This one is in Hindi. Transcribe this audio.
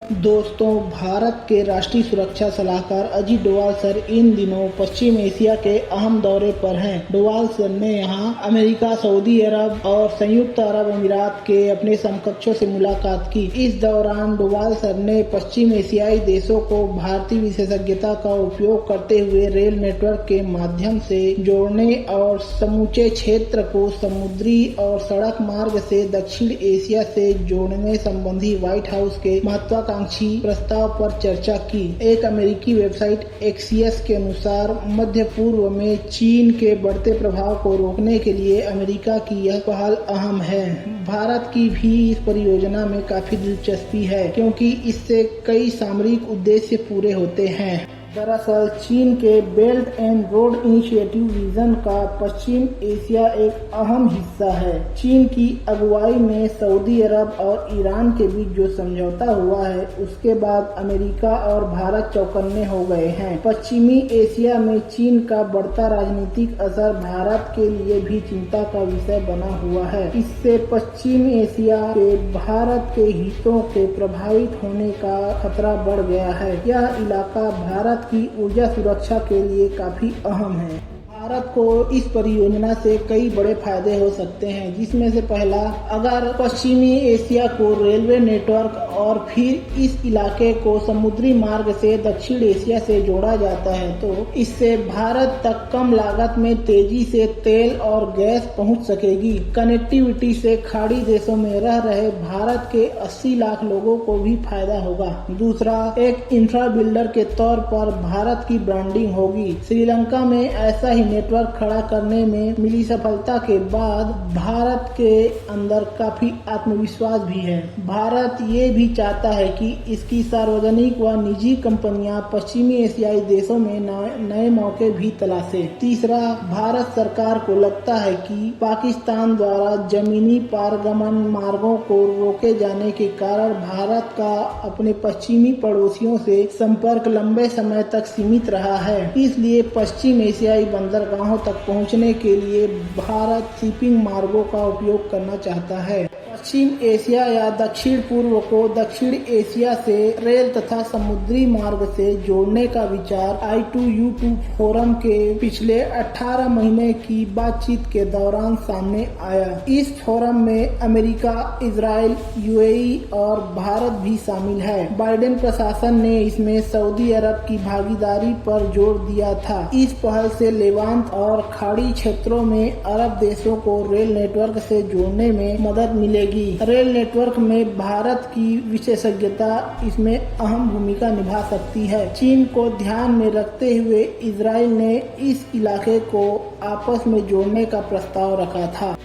दोस्तों, भारत के राष्ट्रीय सुरक्षा सलाहकार अजीत डोभाल सर इन दिनों पश्चिम एशिया के अहम दौरे पर हैं। डोभाल सर ने यहां अमेरिका, सऊदी अरब और संयुक्त अरब अमीरात के अपने समकक्षों से मुलाकात की। इस दौरान डोभाल सर ने पश्चिम एशियाई देशों को भारतीय विशेषज्ञता का उपयोग करते हुए रेल नेटवर्क के माध्यम से जोड़ने और समूचे क्षेत्र को समुद्री और सड़क मार्ग से दक्षिण एशिया से जोड़ने संबंधी व्हाइट हाउस के महत्वाकांक्षी प्रस्ताव पर चर्चा की। एक अमेरिकी वेबसाइट एक्सियस के अनुसार मध्य पूर्व में चीन के बढ़ते प्रभाव को रोकने के लिए अमेरिका की यह पहल अहम है। भारत की भी इस परियोजना में काफी दिलचस्पी है, क्योंकि इससे कई सामरिक उद्देश्य पूरे होते हैं। दरअसल चीन के belt and road initiative vision का पश्चिम एशिया एक अहम हिस्सा है। चीन की अगुवाई में सऊदी अरब और ईरान के बीच जो समझौता हुआ है, उसके बाद अमेरिका और भारत चौकन्ने हो गए हैं। पश्चिमी एशिया में चीन का बढ़ता राजनीतिक असर भारत के लिए भी चिंता का विषय बना हुआ है। इससे पश्चिम एशिया के भारत के हितों के प्रभावित होने का खतरा बढ़ गया है। यह इलाका भारत की ऊर्जा सुरक्षा के लिए काफी अहम है। भारत को इस परियोजना से कई बड़े फायदे हो सकते हैं, जिसमें से पहला, अगर पश्चिमी एशिया को रेलवे नेटवर्क और फिर इस इलाके को समुद्री मार्ग से दक्षिण एशिया से जोड़ा जाता है, तो इससे भारत तक कम लागत में तेजी से तेल और गैस पहुंच सकेगी। कनेक्टिविटी से खाड़ी देशों में रह रहे भारत के 80 लाख लोगों को भी फायदा होगा। दूसरा, एक इंफ्रा बिल्डर के तौर पर भारत की ब्रांडिंग होगी। श्रीलंका में ऐसा ही नेटवर्क खड़ा करने में मिली सफलता के बाद भारत के अंदर काफी आत्मविश्वास भी है। भारत ये भी चाहता है कि इसकी सार्वजनिक व निजी कंपनियां पश्चिमी एशियाई देशों में नए मौके भी तलाशे। तीसरा, भारत सरकार को लगता है कि पाकिस्तान द्वारा जमीनी पारगमन मार्गों को रोके जाने के कारण भारत का अपने पश्चिमी पड़ोसियों से संपर्क लंबे समय तक सीमित रहा है। इसलिए पश्चिम एशियाई बंदरगाहों तक पहुंचने के लिए भारत शिपिंग मार्गों का उपयोग करना चाहता है। पश्चिम एशिया या दक्षिण पूर्व को दक्षिण एशिया से रेल तथा समुद्री मार्ग से जोड़ने का विचार I2U2 फोरम के पिछले 18 महीने की बातचीत के दौरान सामने आया। इस फोरम में अमेरिका, इजराइल, UAE और भारत भी शामिल है। बाइडेन प्रशासन ने इसमें सऊदी अरब की भागीदारी पर जोर दिया था। इस पहल से लेवांत और खाड़ी क्षेत्रों में अरब देशों को रेल नेटवर्क से जोड़ने में मदद मिलेगी। रेल नेटवर्क में भारत की विशेषज्ञता इसमें अहम भूमिका निभा सकती है। चीन को ध्यान में रखते हुए इजराइल ने इस इलाके को आपस में जोड़ने का प्रस्ताव रखा था।